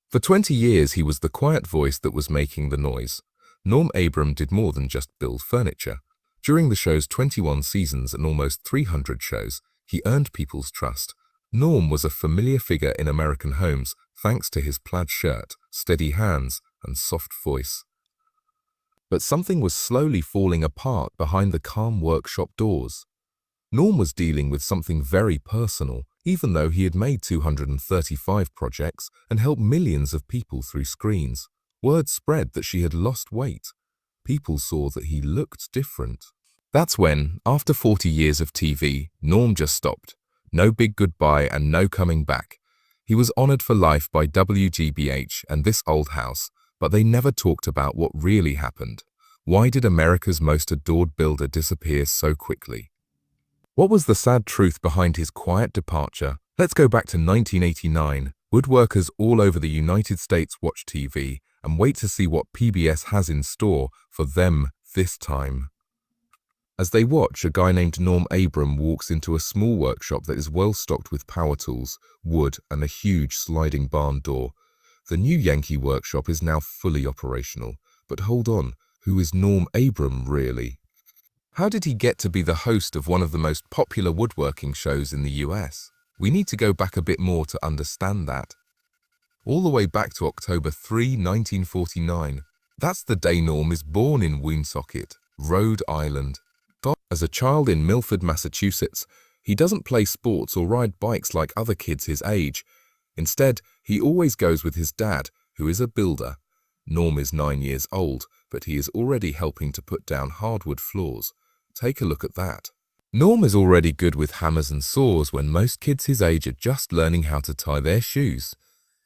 For 20 years, he was the quiet voice that was making the noise. Norm Abram did more than just build furniture. During the show's 21 seasons and almost 300 shows, he earned people's trust. Norm was a familiar figure in American homes thanks to his plaid shirt, steady hands, and soft voice. But something was slowly falling apart behind the calm workshop doors. Norm was dealing with something very personal, even though he had made 235 projects and helped millions of people through screens. Word spread that she had lost weight. People saw that he looked different. That's when, after 40 years of TV, Norm just stopped. No big goodbye and no coming back. He was honored for life by WGBH and This Old House, but they never talked about what really happened. Why did America's most adored builder disappear so quickly? What was the sad truth behind his quiet departure? Let's go back to 1989. Woodworkers all over the United States watch TV and wait to see what PBS has in store for them this time. As they watch, a guy named Norm Abram walks into a small workshop that is well stocked with power tools, wood, and a huge sliding barn door. The new Yankee workshop is now fully operational. But hold on, who is Norm Abram really? How did he get to be the host of one of the most popular woodworking shows in the US? We need to go back a bit more to understand that. All the way back to October 3, 1949. That's the day Norm is born in Woonsocket, Rhode Island. As a child in Milford, Massachusetts, he doesn't play sports or ride bikes like other kids his age. Instead, he always goes with his dad, who is a builder. Norm is 9 years old, but he is already helping to put down hardwood floors. Take a look at that. Norm is already good with hammers and saws when most kids his age are just learning how to tie their shoes.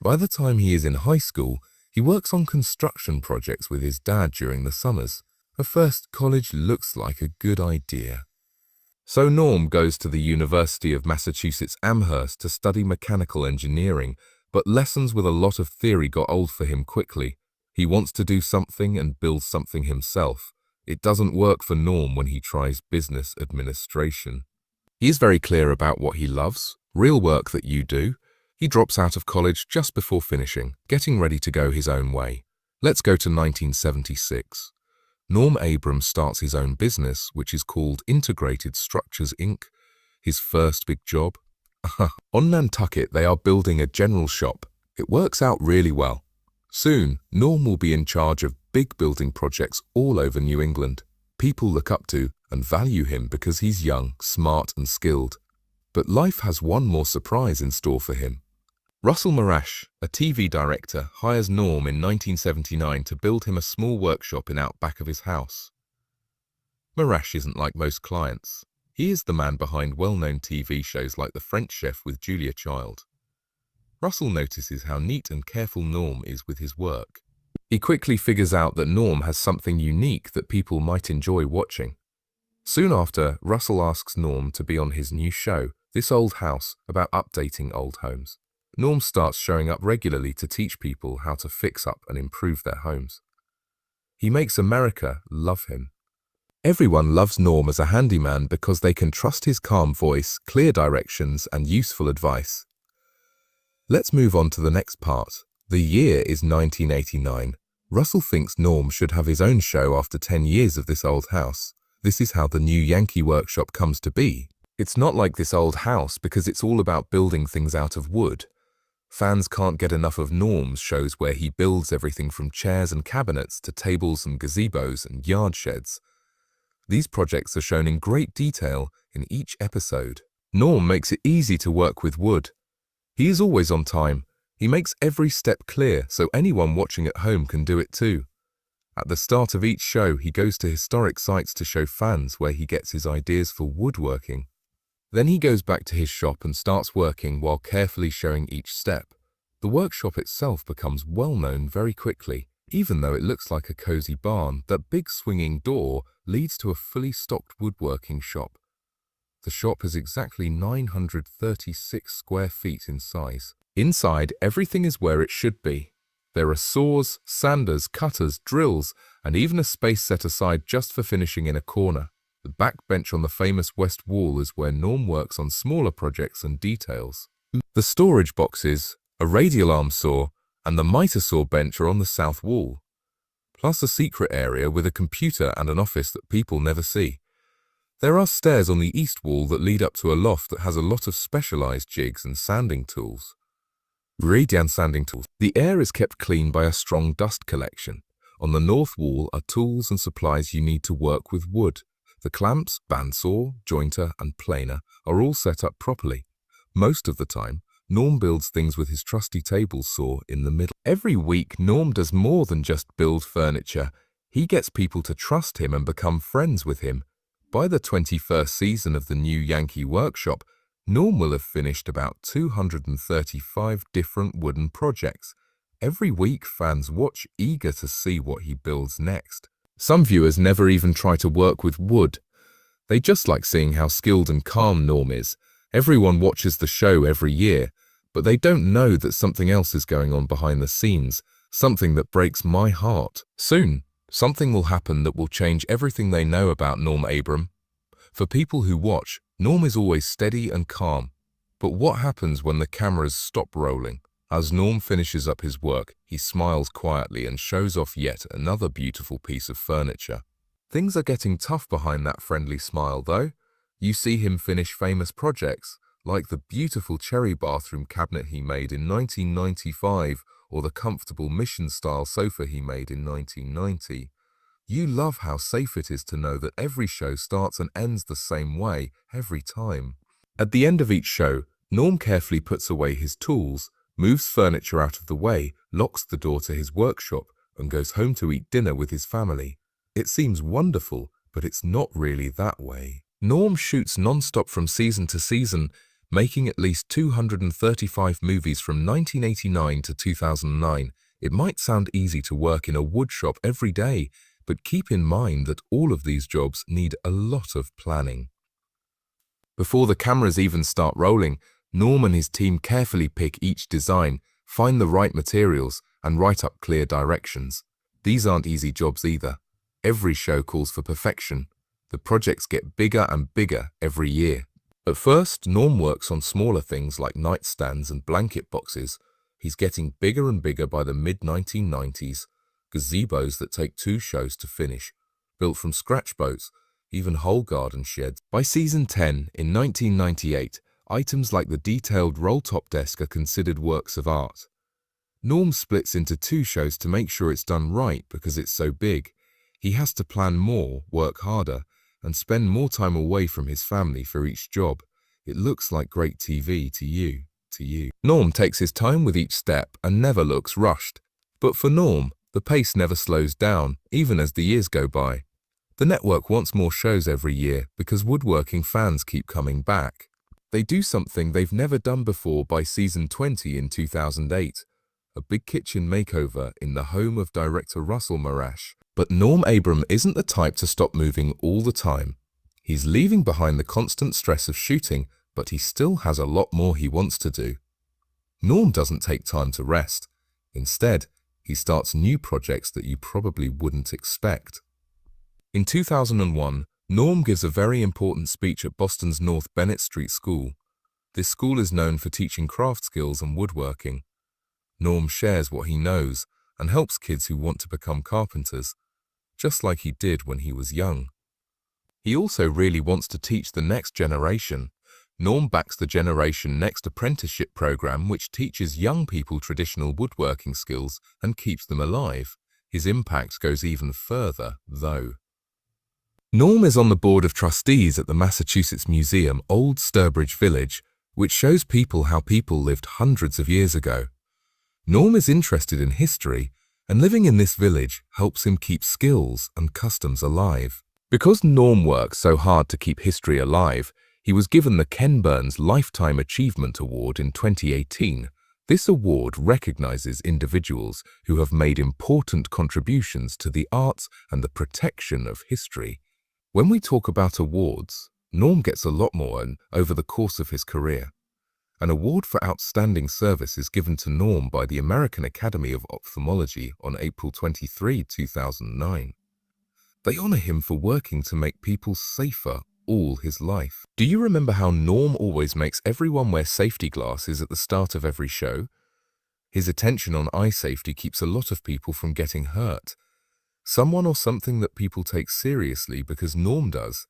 By the time he is in high school, he works on construction projects with his dad during the summers. At first, college looks like a good idea. So Norm goes to the University of Massachusetts Amherst to study mechanical engineering, but lessons with a lot of theory got old for him quickly. He wants to do something and build something himself. It doesn't work for Norm when he tries business administration. He is very clear about what he loves, real work that you do. He drops out of college just before finishing, getting ready to go his own way. Let's go to 1976. Norm Abram starts his own business, which is called Integrated Structures, Inc. His first big job? On Nantucket, they are building a general shop. It works out really well. Soon, Norm will be in charge of big building projects all over New England. People look up to and value him because he's young, smart, and skilled. But life has one more surprise in store for him. Russell Marash, a TV director, hires Norm in 1979 to build him a small workshop in out back of his house. Marash isn't like most clients. He is the man behind well-known TV shows like The French Chef with Julia Child. Russell notices how neat and careful Norm is with his work. He quickly figures out that Norm has something unique that people might enjoy watching. Soon after, Russell asks Norm to be on his new show, This Old House, about updating old homes. Norm starts showing up regularly to teach people how to fix up and improve their homes. He makes America love him. Everyone loves Norm as a handyman because they can trust his calm voice, clear directions, and useful advice. Let's move on to the next part. The year is 1989. Russell thinks Norm should have his own show after 10 years of This Old House. This is how the new Yankee workshop comes to be. It's not like This Old House because it's all about building things out of wood. Fans can't get enough of Norm's shows where he builds everything from chairs and cabinets to tables and gazebos and yard sheds. These projects are shown in great detail in each episode. Norm makes it easy to work with wood. He is always on time. He makes every step clear so anyone watching at home can do it too. At the start of each show, he goes to historic sites to show fans where he gets his ideas for woodworking. Then he goes back to his shop and starts working while carefully showing each step. The workshop itself becomes well known very quickly. Even though it looks like a cozy barn, that big swinging door leads to a fully stocked woodworking shop. The shop is exactly 936 square feet in size. Inside, everything is where it should be. There are saws, sanders, cutters, drills, and even a space set aside just for finishing in a corner. The back bench on the famous west wall is where Norm works on smaller projects and details. The storage boxes, a radial arm saw, and the mitosaur bench are on the south wall, plus a secret area with a computer and an office that people never see. There are stairs on the east wall that lead up to a loft that has a lot of specialized jigs and sanding tools. The air is kept clean by a strong dust collection. On the north wall are tools and supplies you need to work with wood. The clamps, bandsaw, jointer, and planer are all set up properly. Most of the time, Norm builds things with his trusty table saw in the middle. Every week, Norm does more than just build furniture. He gets people to trust him and become friends with him. By the 21st season of the new Yankee workshop, Norm will have finished about 235 different wooden projects. Every week, fans watch eager to see what he builds next. Some viewers never even try to work with wood. They just like seeing how skilled and calm Norm is. Everyone watches the show every year, but they don't know that something else is going on behind the scenes, something that breaks my heart. Soon, something will happen that will change everything they know about Norm Abram. For people who watch, Norm is always steady and calm. But what happens when the cameras stop rolling? As Norm finishes up his work, he smiles quietly and shows off yet another beautiful piece of furniture. Things are getting tough behind that friendly smile, though. You see him finish famous projects, like the beautiful cherry bathroom cabinet he made in 1995 or the comfortable mission-style sofa he made in 1990. You love how safe it is to know that every show starts and ends the same way every time. At the end of each show, Norm carefully puts away his tools, moves furniture out of the way, locks the door to his workshop, and goes home to eat dinner with his family. It seems wonderful, but it's not really that way. Norm shoots non-stop from season to season, making at least 235 movies from 1989 to 2009. It might sound easy to work in a wood shop every day, but keep in mind that all of these jobs need a lot of planning. Before the cameras even start rolling, Norm and his team carefully pick each design, find the right materials, and write up clear directions. These aren't easy jobs either. Every show calls for perfection. The projects get bigger and bigger every year. At first, Norm works on smaller things like nightstands and blanket boxes. He's getting bigger and bigger by the mid-1990s. Gazebos that take 2 shows to finish, built from scratch boats, even whole garden sheds. By season 10, in 1998, items like the detailed roll-top desk are considered works of art. Norm splits into 2 shows to make sure it's done right because it's so big. He has to plan more, work harder, and spend more time away from his family for each job. It looks like great TV to you. Norm takes his time with each step and never looks rushed. But for Norm, the pace never slows down, even as the years go by. The network wants more shows every year because woodworking fans keep coming back. They do something they've never done before by season 20 in 2008, a big kitchen makeover in the home of director Russell Marash. But Norm Abram isn't the type to stop moving all the time. He's leaving behind the constant stress of shooting, but he still has a lot more he wants to do. Norm doesn't take time to rest. Instead, he starts new projects that you probably wouldn't expect. In 2001, Norm gives a very important speech at Boston's North Bennett Street School. This school is known for teaching craft skills and woodworking. Norm shares what he knows and helps kids who want to become carpenters, just like he did when he was young. He also really wants to teach the next generation. Norm backs the Generation Next apprenticeship program, which teaches young people traditional woodworking skills and keeps them alive. His impact goes even further, though. Norm is on the board of trustees at the Massachusetts Museum, Old Sturbridge Village, which shows people how people lived hundreds of years ago. Norm is interested in history, and living in this village helps him keep skills and customs alive. Because Norm works so hard to keep history alive, he was given the Ken Burns Lifetime Achievement Award in 2018. This award recognizes individuals who have made important contributions to the arts and the protection of history. When we talk about awards, Norm gets a lot more over the course of his career. An award for outstanding service is given to Norm by the American Academy of Ophthalmology on April 23, 2009. They honor him for working to make people safer all his life. Do you remember how Norm always makes everyone wear safety glasses at the start of every show? His attention on eye safety keeps a lot of people from getting hurt. Someone or something that people take seriously because Norm does.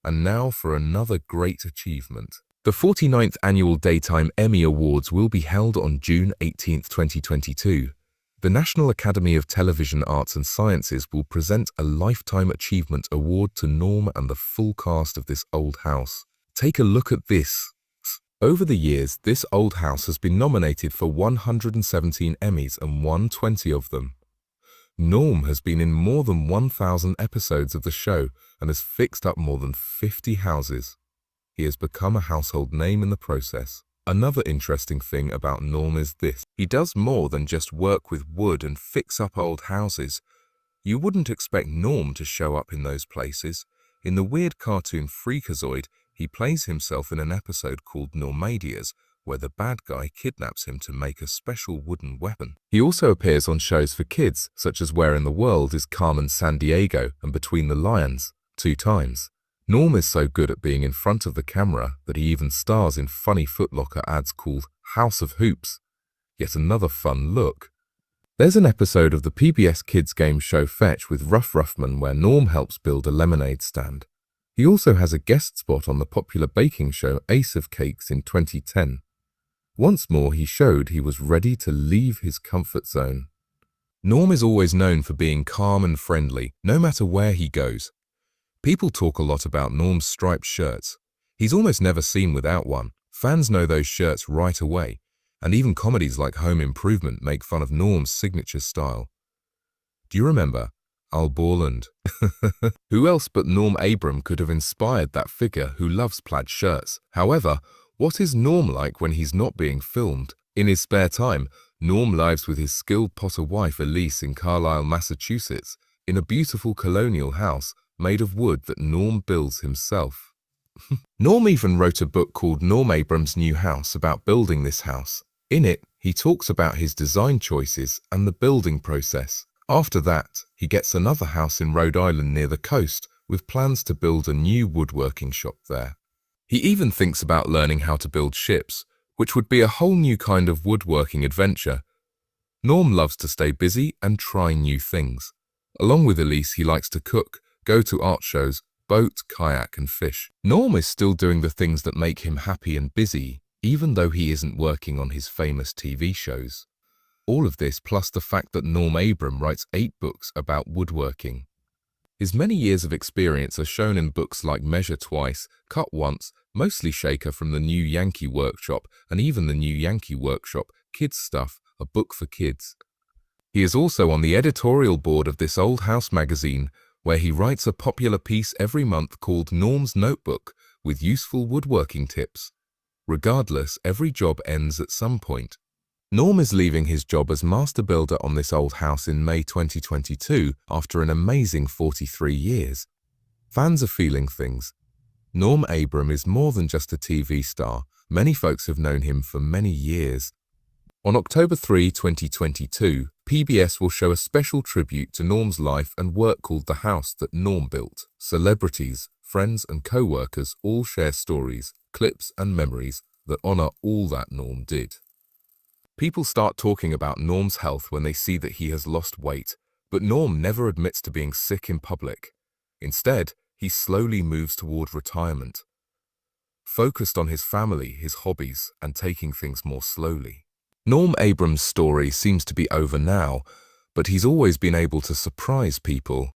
And now for another great achievement. The 49th Annual Daytime Emmy Awards will be held on June 18, 2022. The National Academy of Television Arts and Sciences will present a Lifetime Achievement Award to Norm and the full cast of This Old House. Take a look at this. Over the years, This Old House has been nominated for 117 Emmys and won 20 of them. Norm has been in more than 1,000 episodes of the show and has fixed up more than 50 houses. He has become a household name in the process. Another interesting thing about Norm is this. He does more than just work with wood and fix up old houses. You wouldn't expect Norm to show up in those places. In the weird cartoon Freakazoid, he plays himself in an episode called Normadias, where the bad guy kidnaps him to make a special wooden weapon. He also appears on shows for kids, such as Where in the World is Carmen Sandiego and Between the Lions, 2 times. Norm is so good at being in front of the camera that he even stars in funny Foot Locker ads called House of Hoops. Yet another fun look. There's an episode of the PBS kids game show Fetch with Ruff Ruffman where Norm helps build a lemonade stand. He also has a guest spot on the popular baking show Ace of Cakes in 2010. Once more, he showed he was ready to leave his comfort zone. Norm is always known for being calm and friendly, no matter where he goes. People talk a lot about Norm's striped shirts. He's almost never seen without one. Fans know those shirts right away, and even comedies like Home Improvement make fun of Norm's signature style. Do you remember Al Borland? Who else but Norm Abram could have inspired that figure who loves plaid shirts? However, what is Norm like when he's not being filmed? In his spare time, Norm lives with his skilled potter wife Elise in Carlisle, Massachusetts, in a beautiful colonial house made of wood that Norm builds himself. Norm even wrote a book called Norm Abram's New House about building this house. In it, he talks about his design choices and the building process. After that, he gets another house in Rhode Island near the coast with plans to build a new woodworking shop there. He even thinks about learning how to build ships, which would be a whole new kind of woodworking adventure. Norm loves to stay busy and try new things. Along with Elise, he likes to cook, go to art shows, boat, kayak and fish. Norm is still doing the things that make him happy and busy, even though he isn't working on his famous TV shows. All of this plus the fact that Norm Abram writes 8 books about woodworking. His many years of experience are shown in books like Measure Twice, Cut Once, Mostly Shaker from the New Yankee Workshop, and even the New Yankee Workshop, Kids Stuff, a book for kids. He is also on the editorial board of This Old House magazine, where he writes a popular piece every month called Norm's Notebook with useful woodworking tips. Regardless, every job ends at some point. Norm is leaving his job as master builder on This Old House in May 2022 after an amazing 43 years. Fans are feeling things. Norm Abram is more than just a TV star. Many folks have known him for many years. On October 3, 2022, PBS will show a special tribute to Norm's life and work called The House That Norm Built. Celebrities, friends and co-workers all share stories, clips and memories that honor all that Norm did. People start talking about Norm's health when they see that he has lost weight, but Norm never admits to being sick in public. Instead, he slowly moves toward retirement, focused on his family, his hobbies, and taking things more slowly. Norm Abram's story seems to be over now, but he's always been able to surprise people.